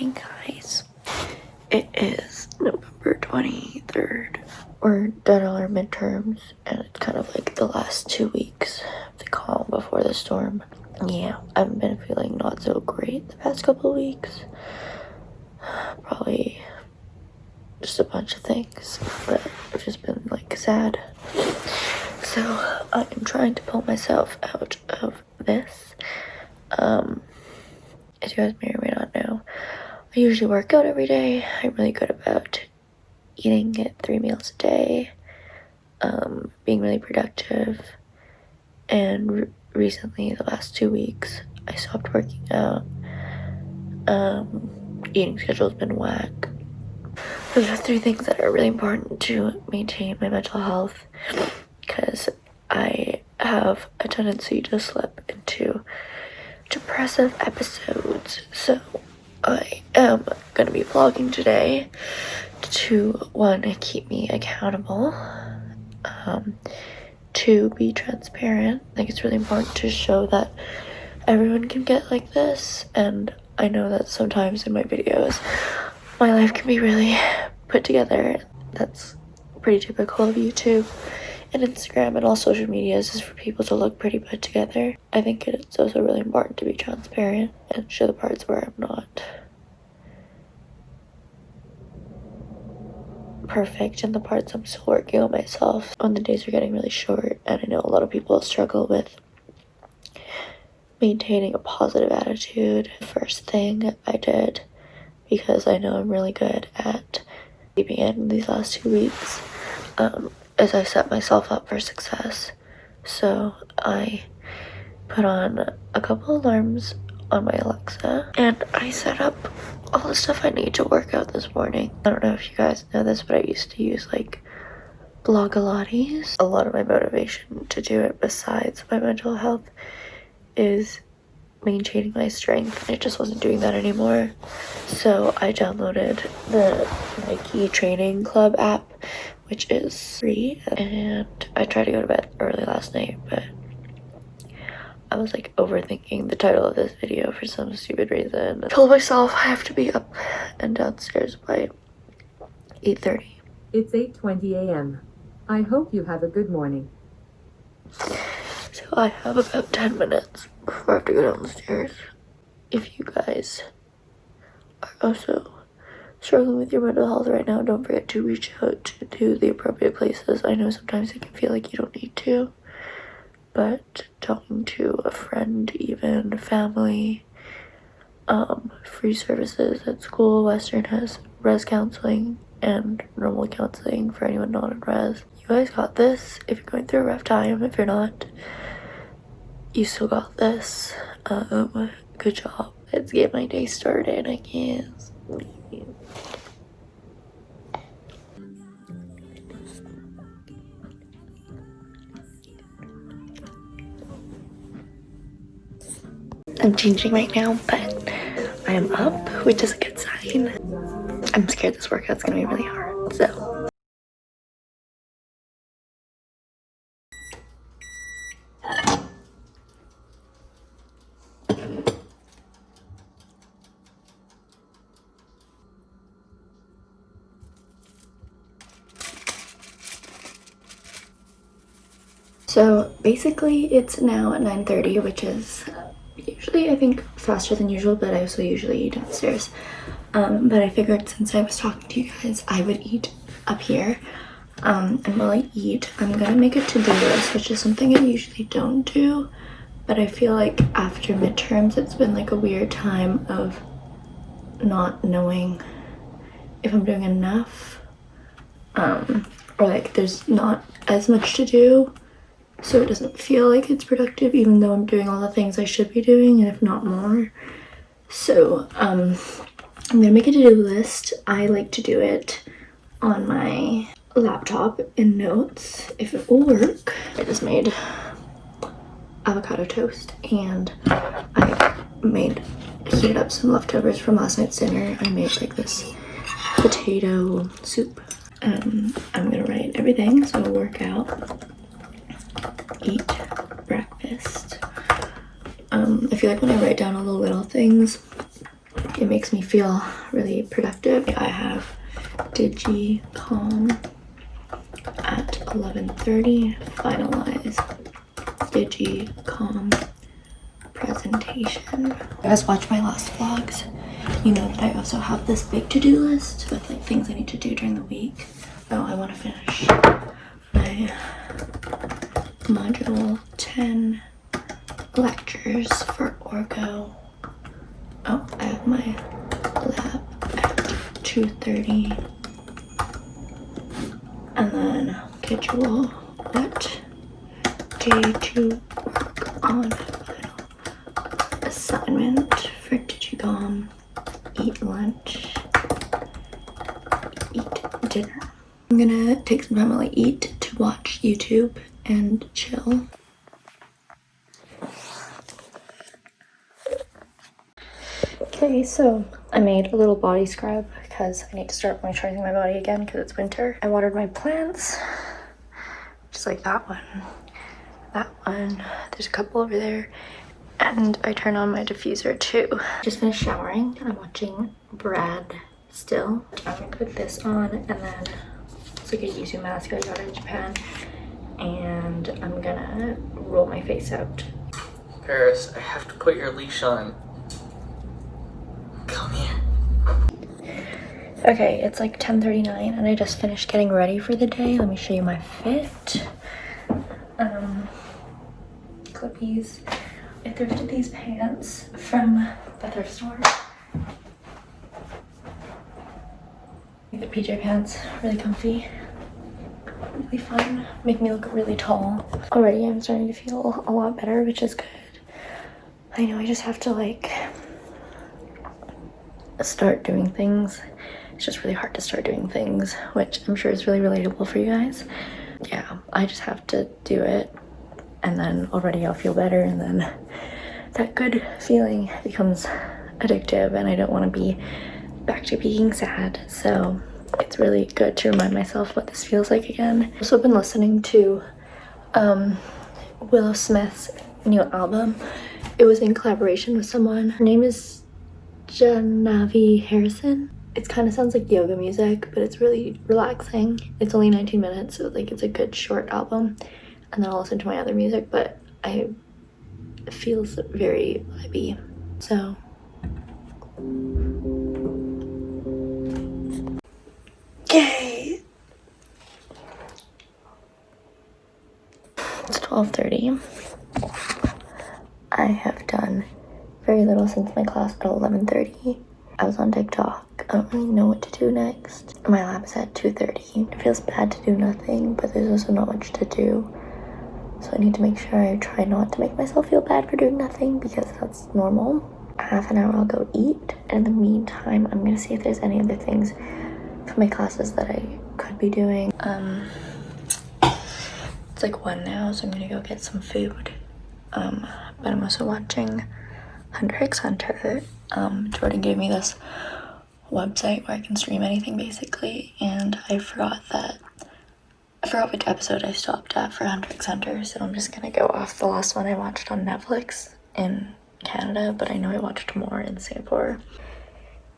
morning, guys. It is November 23rd. We're done all our midterms, and it's kind of like the last 2 weeks of the calm before the storm. Yeah, I've been feeling not so great the past couple of weeks. Probably just a bunch of things, but I've just been like sad. So I'm trying to pull myself out of this. As you guys may or may not know, I usually work out every day. I'm really good about eating at 3 meals a day, being really productive, and recently, the last 2 weeks, I stopped working out. Eating schedule's been whack. Those are 3 things that are really important to maintain my mental health, because I have a tendency to slip into depressive episodes. So I am going to be vlogging today to, 1, keep me accountable, 2, be transparent. I think it's really important to show that everyone can get like this, and I know that sometimes in my videos my life can be really put together. That's pretty typical of YouTube and Instagram and all social medias, is for people to look pretty put together. I think it's also really important to be transparent and show the parts where I'm not perfect and the parts I'm still working on myself. When the days are getting really short, and I know a lot of people struggle with maintaining a positive attitude. The first thing I did, because I know I'm really good at sleeping in these last 2 weeks, is I set myself up for success. So I put on a couple alarms on my Alexa, and I set up all the stuff I need to work out this morning. I don't know if you guys know this, but I used to use like Blogilates. A lot of my motivation to do it, besides my mental health, is maintaining my strength, and it just wasn't doing that anymore. So I downloaded the Nike Training Club app, which is free, and I tried to go to bed early last night, but I was like overthinking the title of this video for some stupid reason. I told myself I have to be up and downstairs by 8:30. It's 8:20 a.m. I hope you have a good morning. So I have about 10 minutes before I have to go downstairs. If you guys are also struggling with your mental health right now, don't forget to reach out to the appropriate places. I know sometimes it can feel like you don't need to, but talking to a friend, even family, free services at school. Western has res counseling and normal counseling for anyone not in res. You guys got this. If you're going through a rough time, if you're not, you still got this. Good job. Let's get my day started, I guess. I'm changing right now, but I am up, which is a good sign. I'm scared this workout's gonna be really hard, so. So basically it's now at 9:30, which is usually, I think, faster than usual, but I also usually eat downstairs. But I figured since I was talking to you guys, I would eat up here. And while I eat, I'm gonna make a to-do list, which is something I usually don't do, but I feel like after midterms, it's been like a weird time of not knowing if I'm doing enough, or like there's not as much to do. So it doesn't feel like it's productive, even though I'm doing all the things I should be doing, and if not more. So I'm gonna make a to-do list. I like to do it on my laptop in notes, if it will work. I just made avocado toast, and I heated up some leftovers from last night's dinner. I made like this potato soup. I'm gonna write everything, so I'll work out, eat breakfast. I feel like when I write down all the little things, it makes me feel really productive. I have Digi-Com at 11:30, finalize Digi-Com presentation. If you guys watch my last vlogs, you know that I also have this big to-do list with like things I need to do during the week. Oh, I want to finish my module 10 lectures for Orgo. Oh, I have my lab at 2:30. And then schedule what day to work on final assignment for Digicom, eat lunch, eat dinner. I'm gonna take some time while I eat to watch YouTube and chill. Okay, so I made a little body scrub because I need to start moisturizing my body again because it's winter. I watered my plants, just like that one, there's a couple over there, and I turned on my diffuser too. Just finished showering and I'm watching Brad still. I'm gonna put this on, and then it's like a Yuzu mask I got in Japan, and I'm gonna roll my face out. Paris, I have to put your leash on. Come here. Okay, it's like 10:39 and I just finished getting ready for the day. Let me show you my fit. Clippies. I thrifted these pants from the thrift store. The PJ pants, really comfy, really fun, make me look really tall. Already I'm starting to feel a lot better, which is good. I know I just have to like start doing things. It's just really hard to start doing things, which I'm sure is really relatable for you guys. Yeah, I just have to do it, and then already I'll feel better, and then that good feeling becomes addictive, and I don't want to be back to being sad. So it's really good to remind myself what this feels like again. I've also been listening to Willow Smith's new album. It was in collaboration with someone. Her name is Janavi Harrison. It kind of sounds like yoga music, but it's really relaxing. It's only 19 minutes, so like it's a good short album. And then I'll listen to my other music, but it feels very vibey. So okay. It's 12:30. I have done very little since my class at 11:30. I was on TikTok. I don't really know what to do next. My lab is at 2:30. It feels bad to do nothing, but there's also not much to do. So I need to make sure I try not to make myself feel bad for doing nothing, because that's normal. Half an hour I'll go eat. And in the meantime, I'm gonna see if there's any other things for my classes that I could be doing. It's like 1 now, so I'm gonna go get some food. But I'm also watching Hunter x Hunter. Jordan gave me this website where I can stream anything basically, and I forgot which episode I stopped at for Hunter x Hunter, so I'm just gonna go off the last one I watched on Netflix in Canada, but I know I watched more in Singapore.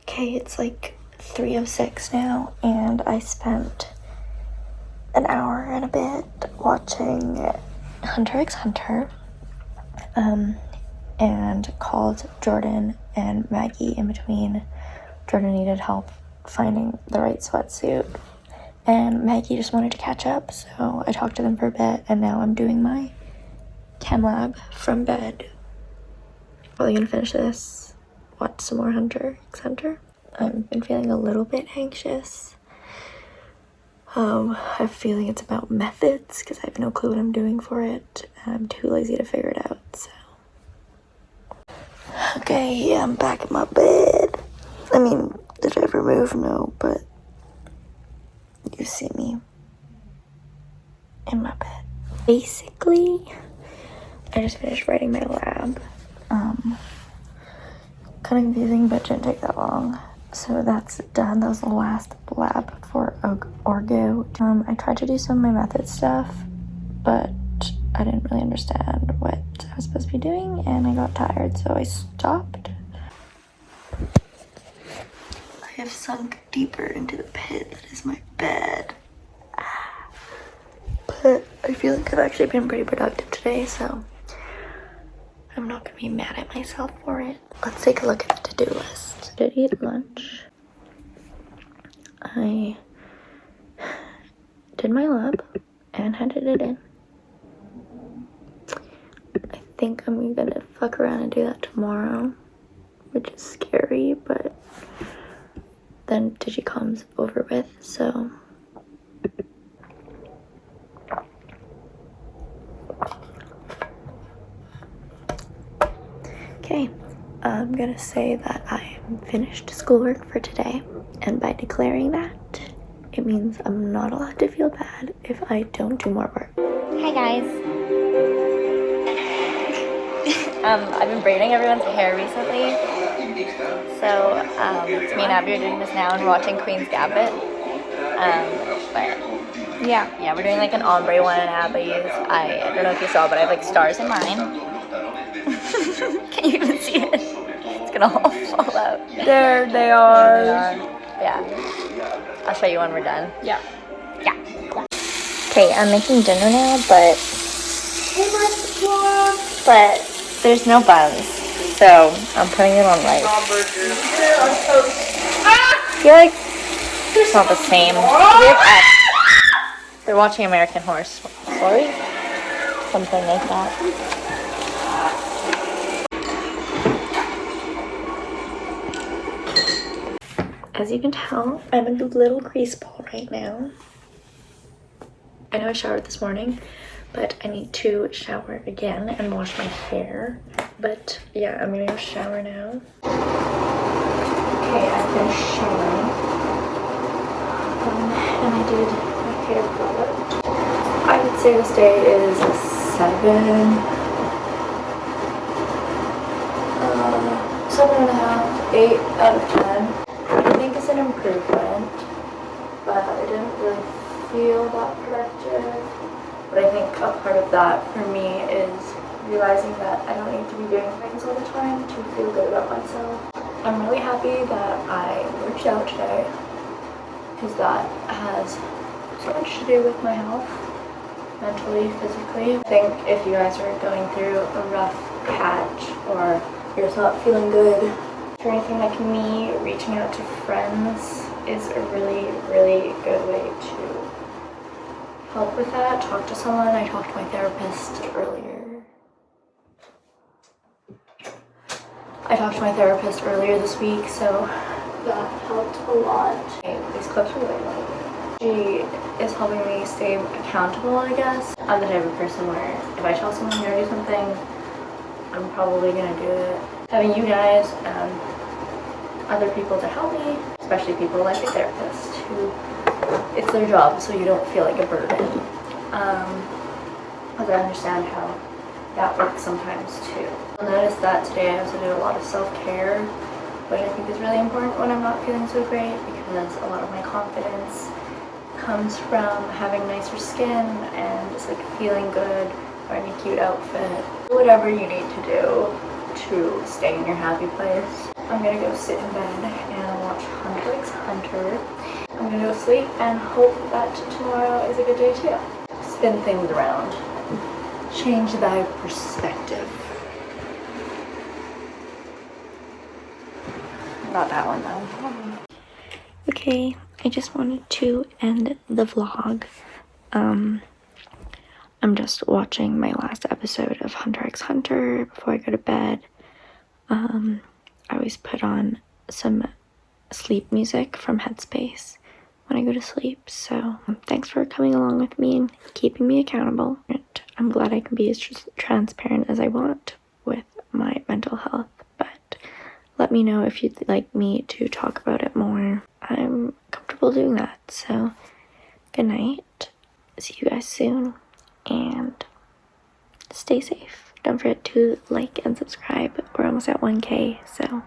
Okay, it's like 3:06 now, and I spent an hour and a bit watching Hunter x Hunter, and called Jordan and Maggie in between. Jordan needed help finding the right sweatsuit, and Maggie just wanted to catch up, so I talked to them for a bit, and now I'm doing my chem lab from bed. Probably gonna finish this, watch some more Hunter x Hunter. I've been feeling a little bit anxious. I have a feeling it's about methods, because I have no clue what I'm doing for it, and I'm too lazy to figure it out, so. Okay, yeah, I'm back in my bed. I mean, did I ever move? No, but you see me in my bed. Basically, I just finished writing my lab. Kind of confusing, but didn't take that long. So that's done. That was the last lab for Orgo. I tried to do some of my method stuff, but I didn't really understand what I was supposed to be doing, and I got tired, so I stopped. I've sunk deeper into the pit that is my bed. But I feel like I've actually been pretty productive today, so I'm not gonna be mad at myself for it. Let's take a look at the to-do list. I did eat lunch. I did my lab and handed it in. I think I'm gonna fuck around and do that tomorrow, which is scary, but then Digicom's over with, so okay. I'm gonna say that I am finished schoolwork for today, and by declaring that, it means I'm not allowed to feel bad if I don't do more work. Hi guys. I've been braiding everyone's hair recently, so it's me and Abby are doing this now, and we're watching Queen's Gambit. But yeah, we're doing like an ombre one, and Abby's, I don't know if you saw, but I have like stars in mine. Can you even see it? It's gonna all fall out. There they are. Yeah. I'll show you when we're done. Yeah. Okay, I'm making dinner now, but there's no buns, so I'm putting it on rice. I feel like it's not the same. They're watching American Horror Story, something like that. As you can tell, I'm in a little grease ball right now. I know I showered this morning, but I need to shower again and wash my hair. But yeah, I'm gonna go shower now. Okay, I finished showering. And I did my hair product. I would say this day is a 7. 7.5, 8 out of 10. I think it's an improvement, but I didn't really feel that productive. But I think a part of that for me is realizing that I don't need to be doing things all the time to feel good about myself. I'm really happy that I worked out today, because that has so much to do with my health, mentally, physically. I think if you guys are going through a rough patch or you're just not feeling good, or anything like me, reaching out to friends is a really, really good way to help with that. Talk to someone. I talked to my therapist earlier. This week, so that helped a lot. These clips are really annoying. She is helping me stay accountable, I guess. I'm the type of person where if I tell someone I'm gonna do something, I'm probably gonna do it. Having you guys and other people to help me, especially people like a therapist who it's their job, so you don't feel like a burden. Because I understand how that works sometimes too. I noticed that today I also did a lot of self-care, which I think is really important when I'm not feeling so great, because a lot of my confidence comes from having nicer skin and just like feeling good, wearing a cute outfit, whatever you need to do to stay in your happy place. I'm gonna go sit in bed and watch Hunter x Hunter. I'm gonna go sleep and hope that tomorrow is a good day too. Spin things around. Change thy perspective. Not that one though. Okay, I just wanted to end the vlog. I'm just watching my last episode of Hunter x Hunter before I go to bed. I always put on some sleep music from Headspace when I go to sleep. So thanks for coming along with me and keeping me accountable. I'm glad I can be as transparent as I want with my mental health, but let me know if you'd like me to talk about it more. I'm comfortable doing that. So good night. See you guys soon and stay safe. Don't forget to like and subscribe. We're almost at 1K, so